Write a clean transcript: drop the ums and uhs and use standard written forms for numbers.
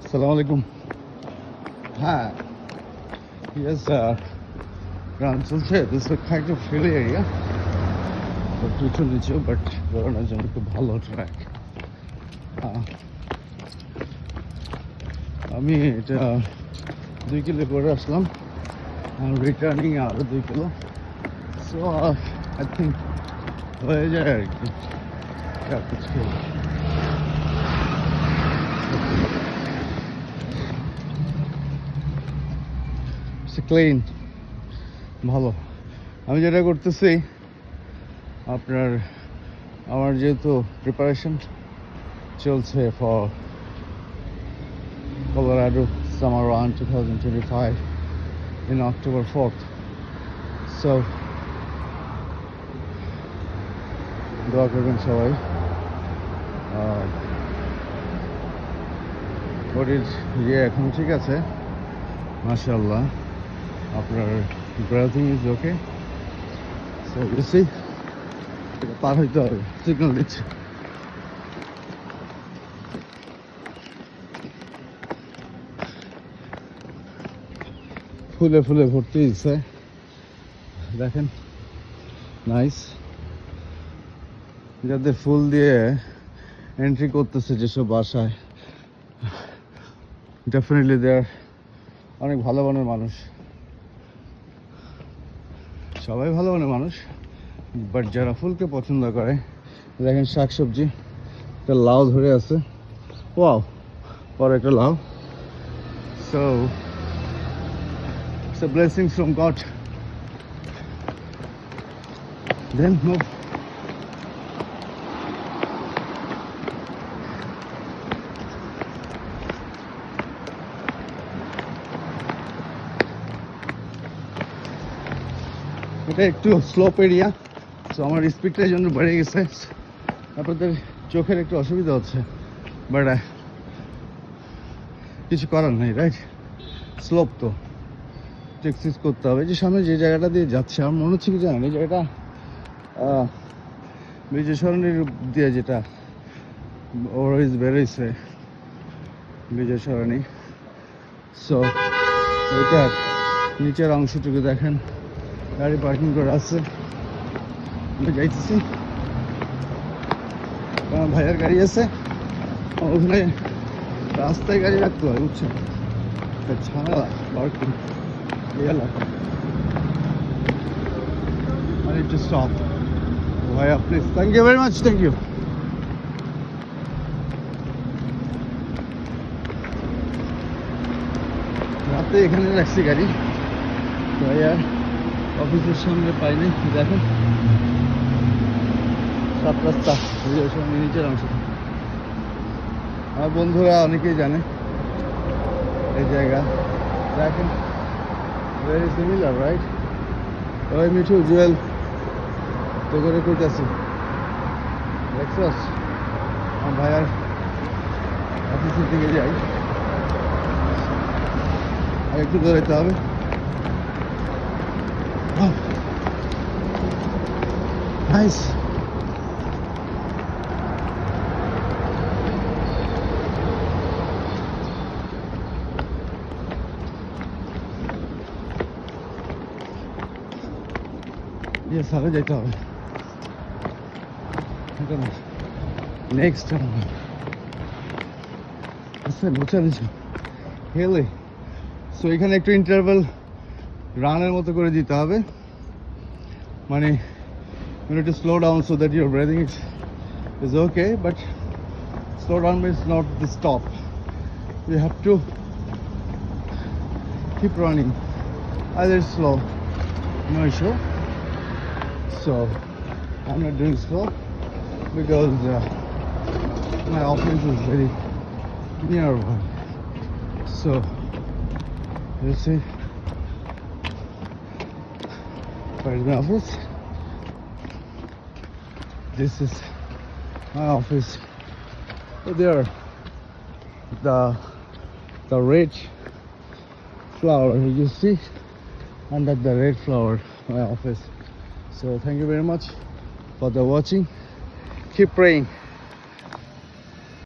Assalamu alaikum. Hi. Yes, ground চলছে. This is a kind of hilly area. একটু উঁচু নিচু বাট বেরোনোর জন্য খুব ভালো ট্র্যাক. আমি এটা 2 কিলো করে আসলাম. রিটার্নিং আরও 2 কিলো. সো আই থিঙ্ক হয়ে যায় আর কি. ক্লিন ভালো. আমি যেটা করতেছি আপনার আমার যেহেতু প্রিপারেশন চলছে for Colorado Summer Run 2025 in October 4th. So দোয়া করবেন সবাই. বডির এখন ঠিক আছে মাশাআল্লাহ. আপনার breathing is okay. So you see পার হইতে হবে. সিগন্যাল দিচ্ছে. ফুলে ফুলে ভর্তি দিচ্ছে দেখেন. নাইস. যাদের ফুল দিয়ে এন্ট্রি করতেছে যেসব বাসায়, ডেফিনেটলি দেয়ার অনেক ভালো মনের মানুষ. সবাই ভালো মনের মানুষ, বাট যারা ফুলকে পছন্দ করে, দেখেন শাকসবজি একটা লাউ ধরে আছে. ওয়াও, পরে একটা লাউ. So it's a blessing from God. Then move. এটা একটু স্লোপ এরিয়া, সো আমার স্পিডটা এই জন্য বেড়ে গেছে. আপনাদের চোখের একটু অসুবিধা হচ্ছে, বাট কিছু করার নেই, রাইট? স্লোপ তো এক্সেস করতে হবে. যে সামনে যে জায়গাটা দিয়ে যাচ্ছে আমার মনে হচ্ছে কি জানেন, এই জায়গাটা ব্রিজের সরণির দিয়ে যেটা ওভারব্রিজ বেরোইছে ব্রিজের সরণি. সো ওইটার নিচের অংশটুকু দেখেন গাড়ি পার্কিং করে আছে. আমি যাইতেছি, আমার ভাইয়ের গাড়ি আছে, ওখানে রাস্তায় গাড়ি রাখতে হয়, বুঝছেন? ঝামেলা parking. I need to stop. Bhaiya, please. Thank you very much. Thank you. রাতে এখানে রাখছি গাড়ি. ভাইয়া অফিসের সামনে পাইনি. দেখেন 7 রাস্তা সামনে নিচের অংশ. আমার বন্ধুরা অনেকেই জানে এই জায়গা. দেখেন very similar, right? ওই মিঠু জুয়েল তো করে কইতাছি দেখছস আমার ভাইয়ার অফিসের দিকে যাই. আর একটু দৌড়াইতে হবে. নাইস. সাথে যেতে হবে নেক্সট বুঝছেন হেলে. সো এখানে একটু ইন্টারভেল রানের মতো করে দিতে হবে, মানে you need to slow down so that your breathing is okay, but slow down means not the stop. You have to keep running, either slow, no issue. So I'm not doing slow because my office is very nearby. So you see, where is my office? This is my office. There, the red flower you see, under the red flower, my office. So thank you very much for the watching. Keep praying.